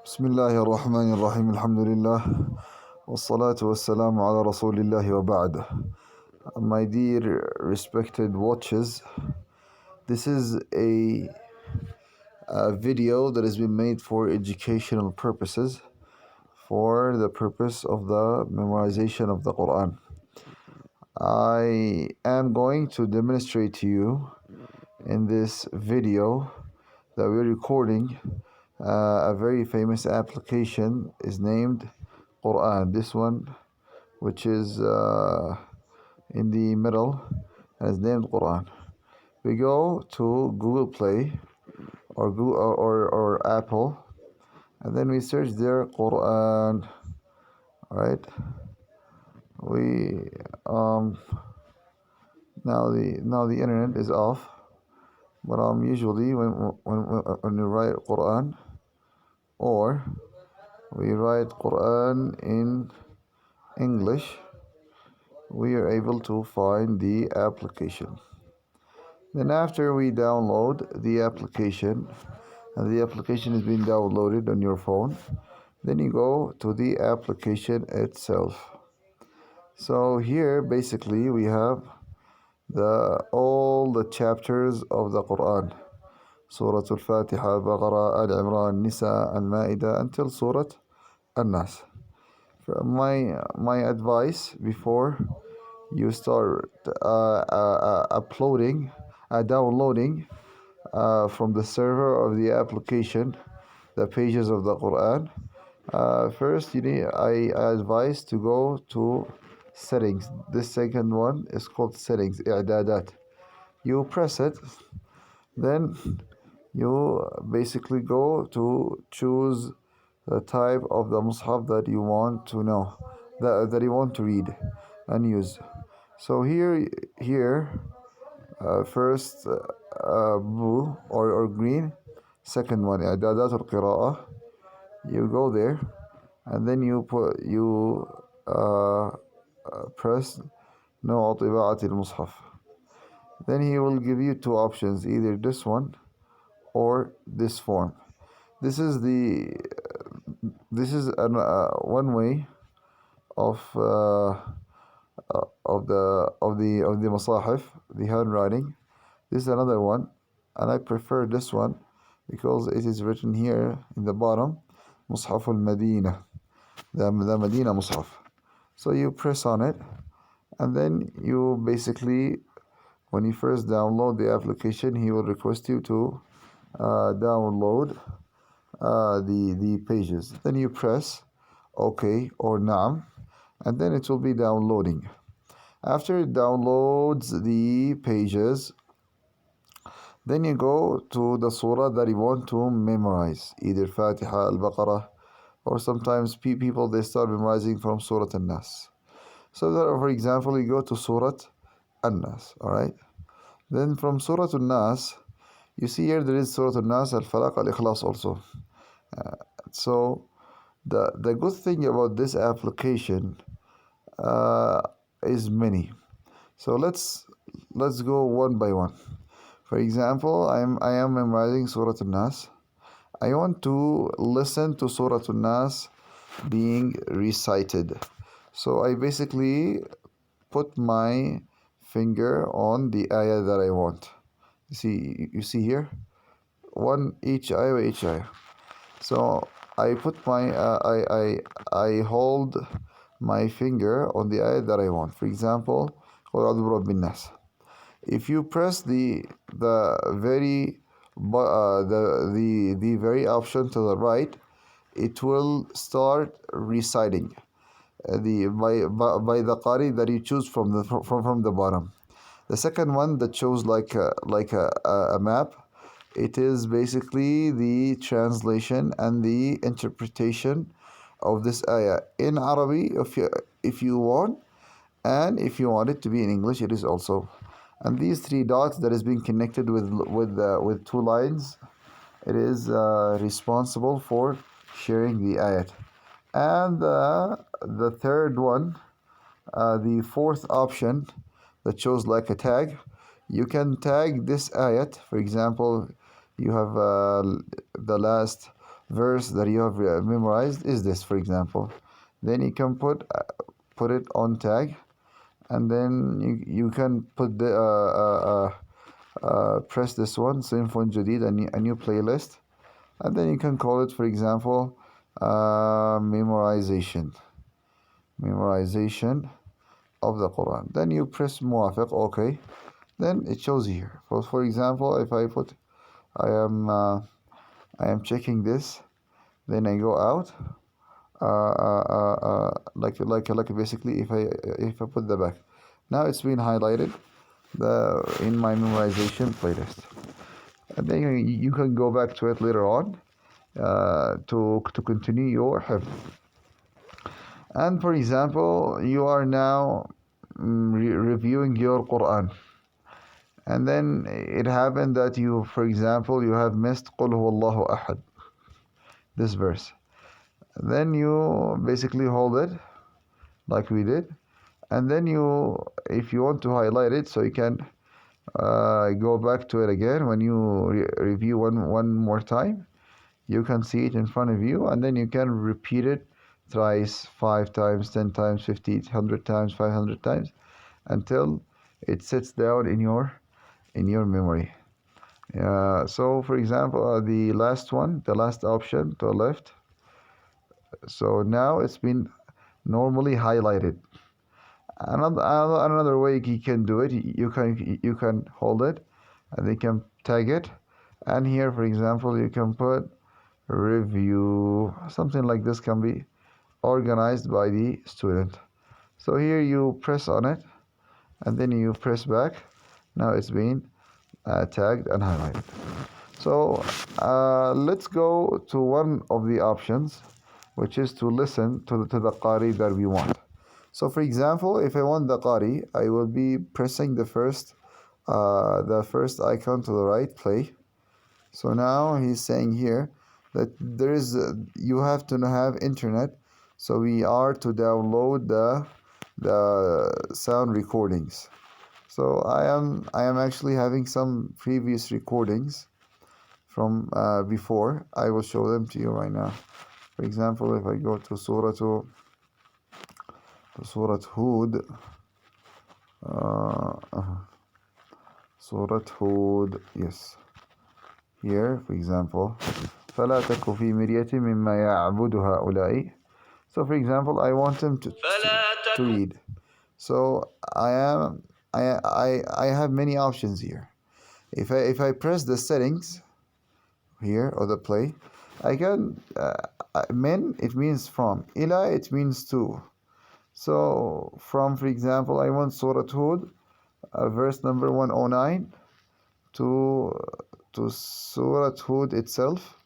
بسم الله الرحمن الرحيم الحمد لله والصلاة والسلام على رسول الله وبعد. My dear respected watchers, this is a video that has been made for educational purposes, for the purpose of the memorization of the Quran. I am going to demonstrate to you in this video that we're recording a very famous application is named Quran. This one, which is in the middle, and is named Quran. We go to Google Play or Apple, and then we search there Quran. Right? We now the internet is off, but usually when you write Quran or we write Quran in English, we are able to find the application. Then after we download the application, and the application is being downloaded on your phone, then you go to the application itself. So here basically we have all the chapters of the Quran. Surah Al-Fatiha, Al-Baqarah, Al-Imran, Nisa, Al-Ma'idah until Surah An-Nas. My advice before you start downloading from the server of the application the pages of the Quran. First, I advise to go to settings. This second one is called settings, i'dadat. You press it, then you basically go to choose the type of the mushaf that you want to know, that you want to read and use. So here first blue or green, second one i'dadat al-qira'ah. You go there and then you press نوع طباعة المصحف. Then he will give you two options, either this one or this form. This is one way of the masahif, the handwriting. This is another one, and I prefer this one because it is written here in the bottom, Mushaf al-Madinah, the Medina Mushaf. So you press on it, and then you basically, when you first download the application, he will request you to download the pages. Then you press OK or Naam, and then it will be downloading. After it downloads the pages, then you go to the surah that you want to memorize, either Fatiha, Al-Baqarah, or sometimes people they start memorizing from Surah An-Nas. So that, for example, you go to Surah An-Nas, all right? Then from Surah An-Nas, you see here there is Surah An-Nas, Al-Falaq, Al-Ikhlas also. So the good thing about this application is many. So let's go one by one. For example, I am memorizing Surah An-Nas. I want to listen to Surah An-Nas being recited. So I basically put my finger on the ayah that I want. You see here, each ayah. So I put I hold my finger on the ayah that I want. For example, قُلْ أَعُوذُ بِرَبِّ النَّاسِ. If you press the very option to the right, it will start reciting by the qari that you choose from the bottom. The second one that shows like a map, it is basically the translation and the interpretation of this ayah in Arabic if you want, and if you want it to be in English, it is also. And these three dots that is being connected with two lines, it is responsible for sharing the ayat. And the third one, the fourth option that shows like a tag, you can tag this ayat. For example, you have the last verse that you have memorized is this, for example. Then you can put it on tag, and then you can put the press this one, Sinfon Jadid, a new playlist, and then you can call it, for example, memorization of the Quran. Then you press Muwafiq, okay. Then it shows here. For example, if I put, I am uh, I am checking this, then I go out, like basically if I put the back, now it's been highlighted in my memorization playlist, and then you can go back to it later on to continue your hifz. And for example, you are now reviewing your Quran, and then it happened that you, for example, you have missed Qul Huwallahu Ahad, this verse. Then you basically hold it like we did, and then if you want to highlight it, so you can go back to it again when you review one more time. You can see it in front of you, and then you can repeat it thrice, 5 times, 10 times, 50, 100 times, 500 times, until it sits down in your memory. So for example, the last one, the last option to the left, so now it's been normally highlighted. Another way you can do it, you can hold it, and you can tag it, and here, for example, you can put review. Something like this can be organized by the student. So here you press on it, and then you press back. Now it's been tagged and highlighted. So let's go to one of the options, which is to listen to the qari that we want. So for example, if I want the qari, I will be pressing the first icon to the right, play. So now he's saying here that there is you have to have internet, so we are to download the sound recordings. So I am actually having some previous recordings from before. I will show them to you right now. For example, if I go to Surah Hud, Surah Hud, yes. Here, for example, فلا تك في مرية مما يعبد هؤلاء. So, for example, I want them to read. So I have many options here. If I press the settings here, or the play, I can min, it means from, ila, it means to. So from, for example, I want Surah Hud, verse number 109, to Surah Hud itself,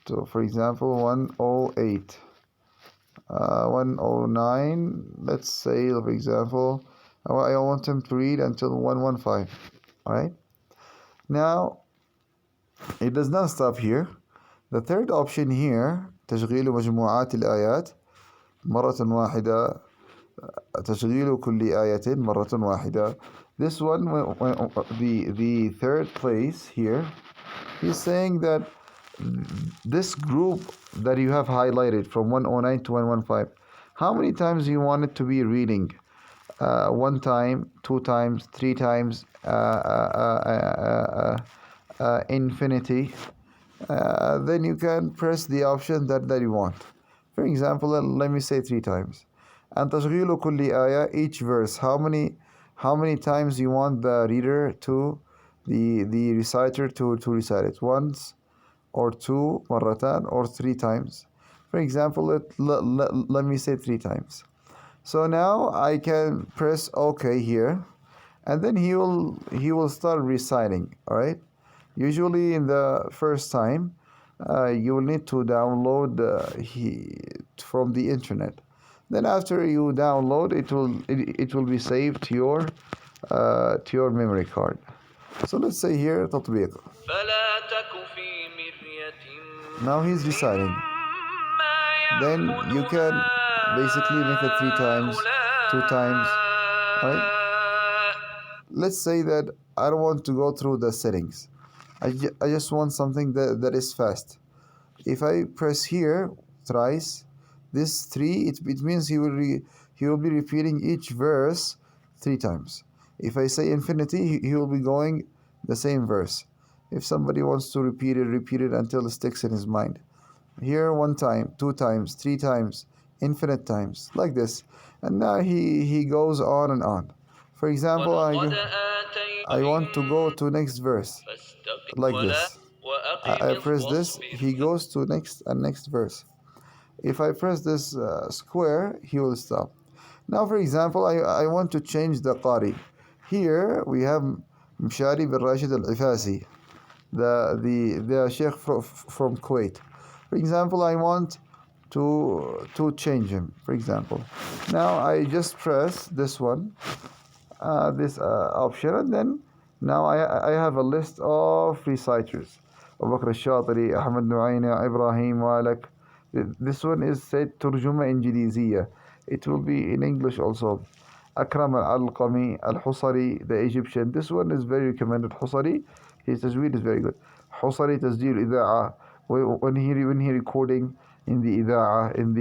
to, for example, 108, 109, let's say, for example, I want them to read until 115. All right, now it does not stop here. The third option here, تشغيل مجموعات الآيات مرة واحدة، تشغيل كل آية مرة واحدة. This one, the third place here, he's saying that this group that you have highlighted from 109 to 115, how many times you want it to be reading? One time, 2 times, 3 times, infinity. Then you can press the option that you want. For example, let me say 3 times. And تشغيل كل آية, each verse, how many times you want the reader to, the reciter to recite it? Once, or two, مرتان, or 3 times. For example, let me say 3 times. So now I can press OK here, and then he will start reciting. All right. Usually in the first time, you will need to download from the internet. Then after you download, it will be saved to your memory card. So let's say here تطبيق. Now he's reciting. Then you can basically make it 3 times, 2 times. Right? Let's say that I don't want to go through the settings. I just want something that is fast. If I press here thrice, this 3, it means he will be repeating each verse 3 times. If I say infinity, he will be going the same verse. If somebody wants to repeat it until it sticks in his mind. Here 1 time, 2 times, 3 times, infinite times, like this. And now he goes on and on. For example, I want to go to next verse, like this. I press this, he goes to next and next verse. If I press this square, he will stop. Now, for example, I want to change the qari. Here we have Mshari bin Rashid al-Ifasi, the sheikh from Kuwait. For example, I want to change him. For example, now I just press this one, this option, and then now I have a list of reciters. Abu Bakr al-Shatiri, Ahmed Nuaina, Ibrahim Walak. This one is said ترجمة إنجليزية. It will be in English also. Akram al-Alqami, al-Husari, the Egyptian. This one is very recommended. Husari, his tajweed is very good. Husari tasjil ida'a. When he recording in the ida'a, in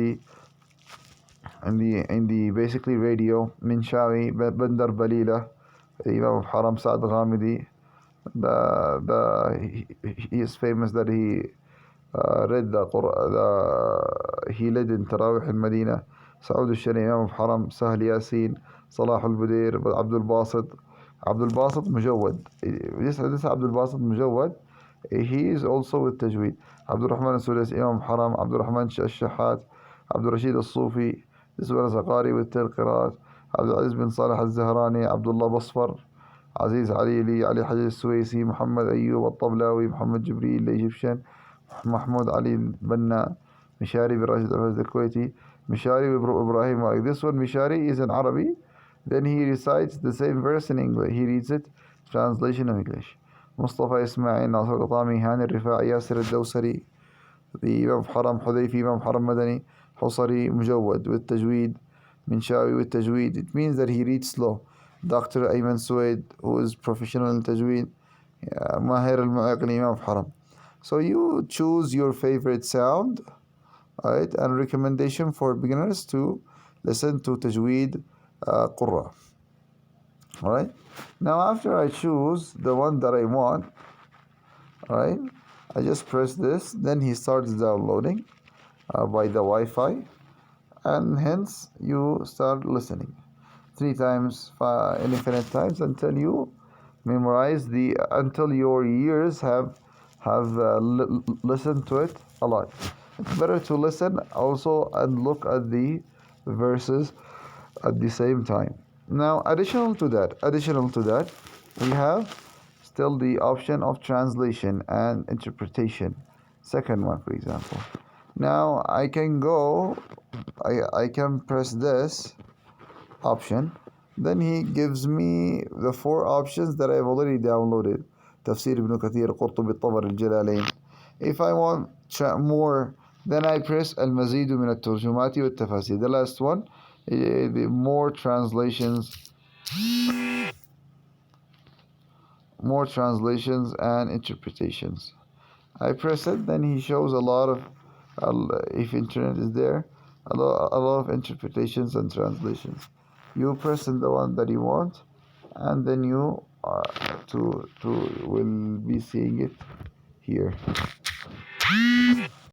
the basically radio. Minshawi, Bandar Balila, Imam of Haram Sa'ad Ghamidi. He is famous that he read the Quran. He led in Tarawih in Medina. Saud al-Shari, Imam of Haram, Sahl Yasin, Salah al-Budair, Abdul Basit. Abdul Basit Mujawad. This Abdul Basit Mujawad, he is also with Tajweed. Abdul Rahman al-Sudais, Imam of Haram, Abdul Rahman al-Shahat, Abdul Rashid al-Sufi. This one is a Qari with 10 Qiraat. Abdul Aziz bin Salih al-Zahrani, Abdullah Basfar, Aziz Ali, Ali Hajj al-Suwaisi, Muhammad Ayyub al-Tablawi, Muhammad Jibreel, the Egyptian, Mahmoud Ali Banna, Mishari bin Rashid al-Kuwaiti, Mishari bin Ibrahim. Like this one, Mishari is in Arabic. Then he recites the same verse in English. He reads it, translation in English. Mustafa Ismail, Nasr Qatami, Hani Rifa'i, Yasir al-Dawsari, the Imam Haram Hudayfi, Imam Haram Madani, Husari Mujawad with Tajweed, Minshawi with Tajweed. It means that he reads slow. Dr. Ayman Suwaid, who is professional in Tajweed, Mahir al-Mu'aqli, Imam Haram. So you choose your favorite sound, right? And recommendation for beginners to listen to Tajweed Qurra. Alright? Now after I choose the one that I want, alright, I just press this, then he starts downloading by the Wi-Fi, and hence you start listening 3 times, infinite times, until you memorize until your ears have listened to it a lot. It's better to listen also and look at the verses at the same time. Now, additional to that, we have still the option of translation and interpretation. Second one, for example. Now I can press this option. Then he gives me the 4 options that I've already downloaded. Tafsir Ibn Kathir, Qurtubi, Tabari, Al-Jalalain. If I want more, then I press Al-Mazidu min al-Turjumati wa Tafasir. The last one, the more translations and interpretations. I press it, then he shows a lot of, if internet is there, a lot of interpretations and translations. You press in the one that you want, and then you will be seeing it here.